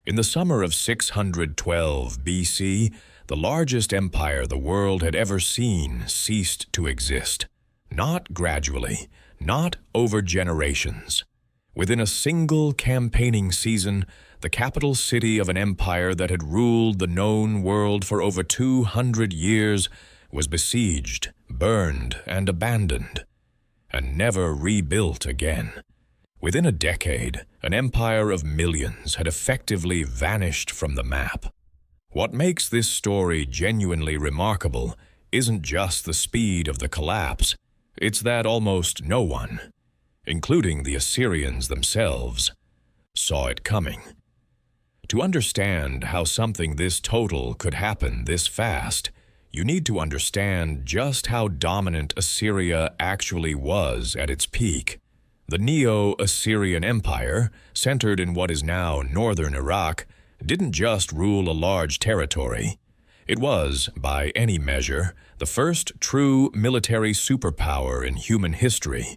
In the summer of 612 BC, the largest empire the world had ever seen ceased to exist. Not gradually, not over generations. Within a single campaigning season, the capital city of an empire that had ruled the known world for over 200 years was besieged, burned, and abandoned, and never rebuilt again. Within a decade, an empire of millions had effectively vanished from the map. What makes this story genuinely remarkable isn't just the speed of the collapse, it's that almost no one, including the Assyrians themselves, saw it coming. To understand how something this total could happen this fast, you need to understand just how dominant Assyria actually was at its peak. The Neo-Assyrian Empire, centered in what is now northern Iraq, didn't just rule a large territory. It was, by any measure, the first true military superpower in human history.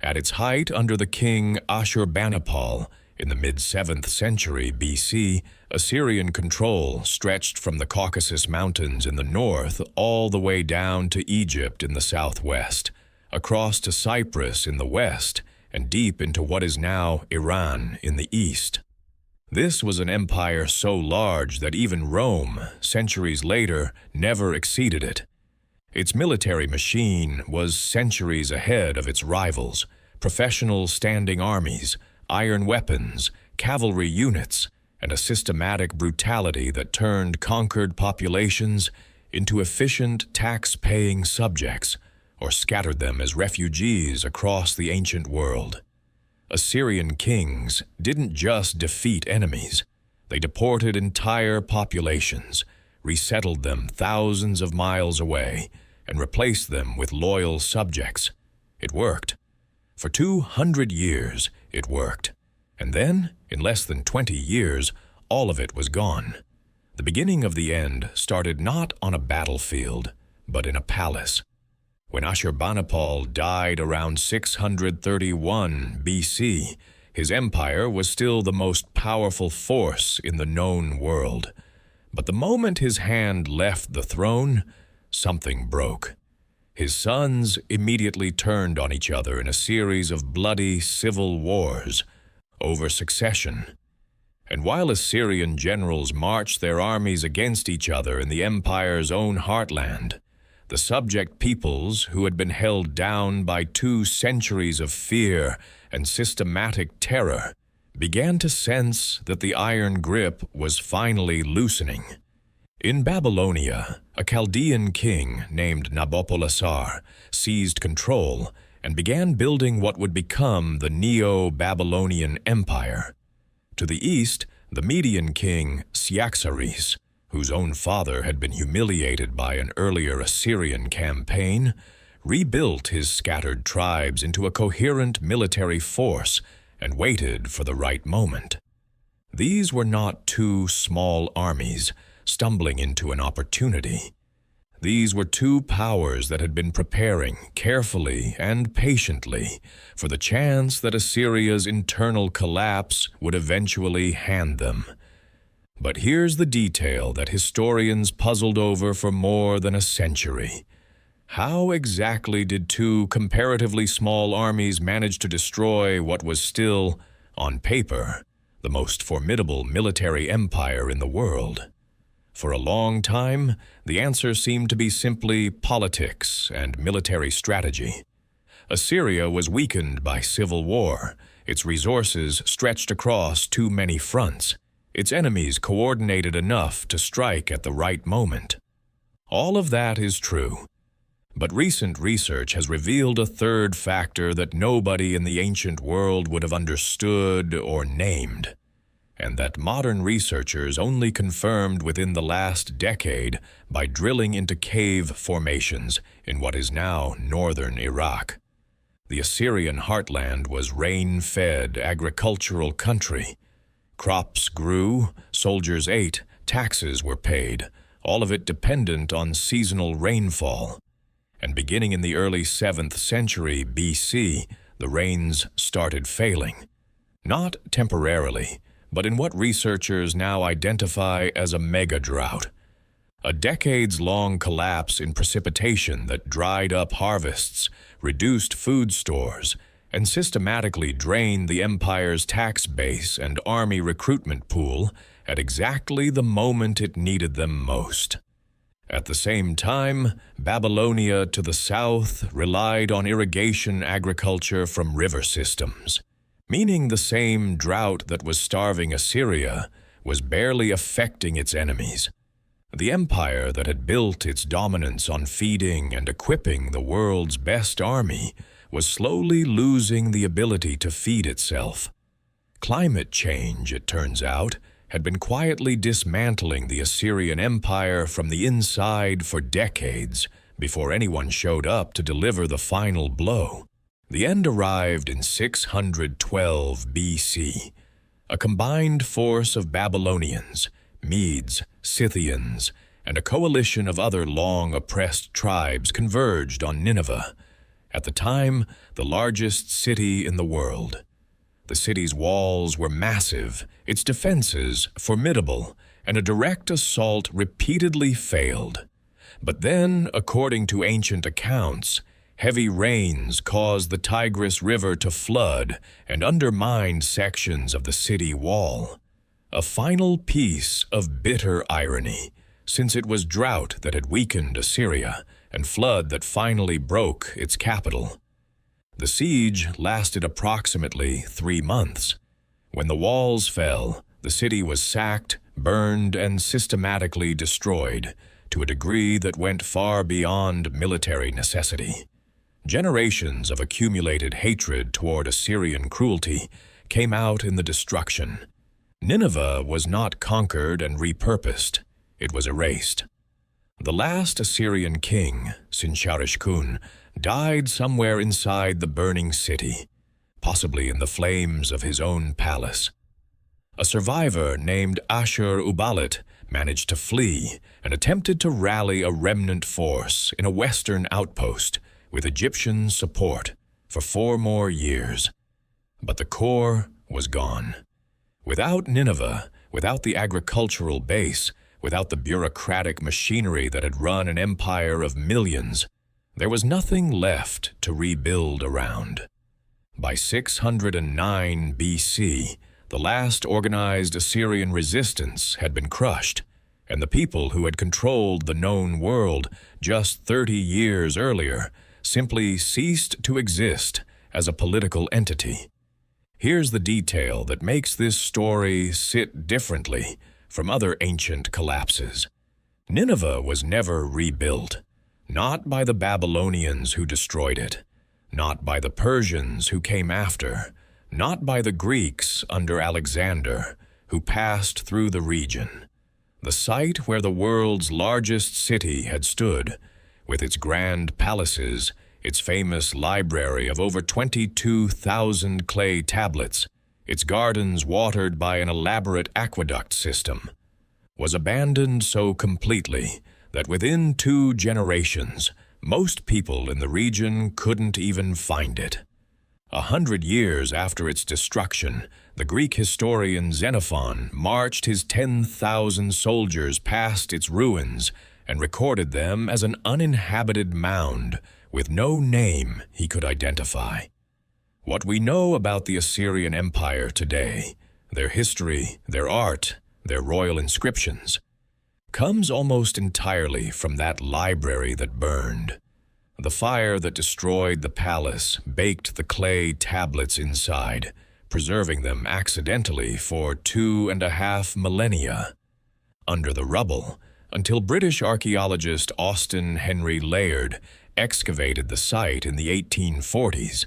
At its height under the king Ashurbanipal, in the mid-7th century BC, Assyrian control stretched from the Caucasus Mountains in the north all the way down to Egypt in the southwest, across to Cyprus in the west, and deep into what is now Iran in the east. This was an empire so large that even Rome, centuries later, never exceeded it. Its military machine was centuries ahead of its rivals: professional standing armies, iron weapons, cavalry units, and a systematic brutality that turned conquered populations into efficient tax-paying subjects, or scattered them as refugees across the ancient world. Assyrian kings didn't just defeat enemies, they deported entire populations, resettled them thousands of miles away, and replaced them with loyal subjects. It worked. For 200 years, it worked. And then, in less than 20 years, all of it was gone. The beginning of the end started not on a battlefield, but in a palace. When Ashurbanipal died around 631 BC, his empire was still the most powerful force in the known world. But the moment his hand left the throne, something broke. His sons immediately turned on each other in a series of bloody civil wars over succession. And while Assyrian generals marched their armies against each other in the empire's own heartland, the subject peoples, who had been held down by 2 centuries of fear and systematic terror, began to sense that the iron grip was finally loosening. In Babylonia, a Chaldean king named Nabopolassar seized control and began building what would become the Neo-Babylonian Empire. To the east, the Median king Cyaxares, whose own father had been humiliated by an earlier Assyrian campaign, rebuilt his scattered tribes into a coherent military force and waited for the right moment. These were not 2 small armies stumbling into an opportunity. These were 2 powers that had been preparing carefully and patiently for the chance that Assyria's internal collapse would eventually hand them. But here's the detail that historians puzzled over for more than a century. How exactly did 2 comparatively small armies manage to destroy what was still, on paper, the most formidable military empire in the world? For a long time, the answer seemed to be simply politics and military strategy. Assyria was weakened by civil war, its resources stretched across too many fronts, its enemies coordinated enough to strike at the right moment. All of that is true. But recent research has revealed a third factor that nobody in the ancient world would have understood or named, and that modern researchers only confirmed within the last decade by drilling into cave formations in what is now northern Iraq. The Assyrian heartland was rain-fed agricultural country. Crops grew, soldiers ate, taxes were paid, all of it dependent on seasonal rainfall. And beginning in the early 7th century BC, the rains started failing. Not temporarily, but in what researchers now identify as a megadrought. A decades-long collapse in precipitation that dried up harvests, reduced food stores, and systematically drained the empire's tax base and army recruitment pool at exactly the moment it needed them most. At the same time, Babylonia to the south relied on irrigation agriculture from river systems, meaning the same drought that was starving Assyria was barely affecting its enemies. The empire that had built its dominance on feeding and equipping the world's best army was slowly losing the ability to feed itself. Climate change, it turns out, had been quietly dismantling the Assyrian Empire from the inside for decades before anyone showed up to deliver the final blow. The end arrived in 612 BC. A combined force of Babylonians, Medes, Scythians, and a coalition of other long-oppressed tribes converged on Nineveh, at the time the largest city in the world. The city's walls were massive, its defenses formidable, and a direct assault repeatedly failed. But then, according to ancient accounts, heavy rains caused the Tigris River to flood and undermined sections of the city wall. A final piece of bitter irony, since it was drought that had weakened Assyria and flood that finally broke its capital. The siege lasted approximately 3 months. When the walls fell, the city was sacked, burned, and systematically destroyed, to a degree that went far beyond military necessity. Generations of accumulated hatred toward Assyrian cruelty came out in the destruction. Nineveh was not conquered and repurposed, it was erased. The last Assyrian king, Sinsharishkun, died somewhere inside the burning city, possibly in the flames of his own palace. A survivor named Ashurbanipal managed to flee and attempted to rally a remnant force in a western outpost with Egyptian support for 4 more years. But the core was gone. Without Nineveh, without the agricultural base, without the bureaucratic machinery that had run an empire of millions, there was nothing left to rebuild around. By 609 BC, the last organized Assyrian resistance had been crushed, and the people who had controlled the known world just 30 years earlier simply ceased to exist as a political entity. Here's the detail that makes this story sit differently from other ancient collapses. Nineveh was never rebuilt. Not by the Babylonians who destroyed it, not by the Persians who came after, not by the Greeks under Alexander who passed through the region. The site where the world's largest city had stood, with its grand palaces, its famous library of over 22,000 clay tablets, its gardens watered by an elaborate aqueduct system, was abandoned so completely that within 2 generations, most people in the region couldn't even find it. 100 years after its destruction, the Greek historian Xenophon marched his 10,000 soldiers past its ruins and recorded them as an uninhabited mound with no name he could identify. What we know about the Assyrian Empire today, their history, their art, their royal inscriptions, comes almost entirely from that library that burned. The fire that destroyed the palace baked the clay tablets inside, preserving them accidentally for 2.5 millennia. Under the rubble, until British archaeologist Austen Henry Layard excavated the site in the 1840s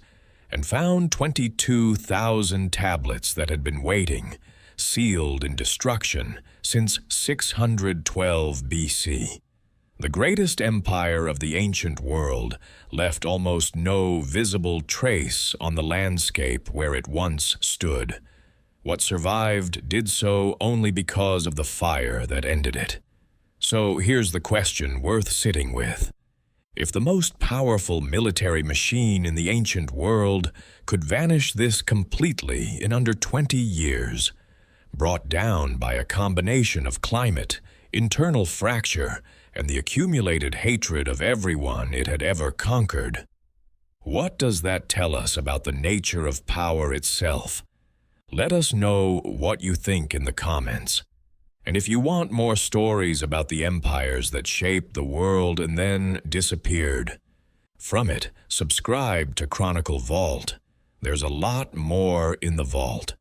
and found 22,000 tablets that had been waiting, sealed in destruction, since 612 BC. The greatest empire of the ancient world left almost no visible trace on the landscape where it once stood. What survived did so only because of the fire that ended it. So here's the question worth sitting with. If the most powerful military machine in the ancient world could vanish this completely in under 20 years, brought down by a combination of climate, internal fracture, and the accumulated hatred of everyone it had ever conquered. What does that tell us about the nature of power itself? Let us know what you think in the comments. And if you want more stories about the empires that shaped the world and then disappeared, from it, subscribe to Chronicle Vault. There's a lot more in the vault.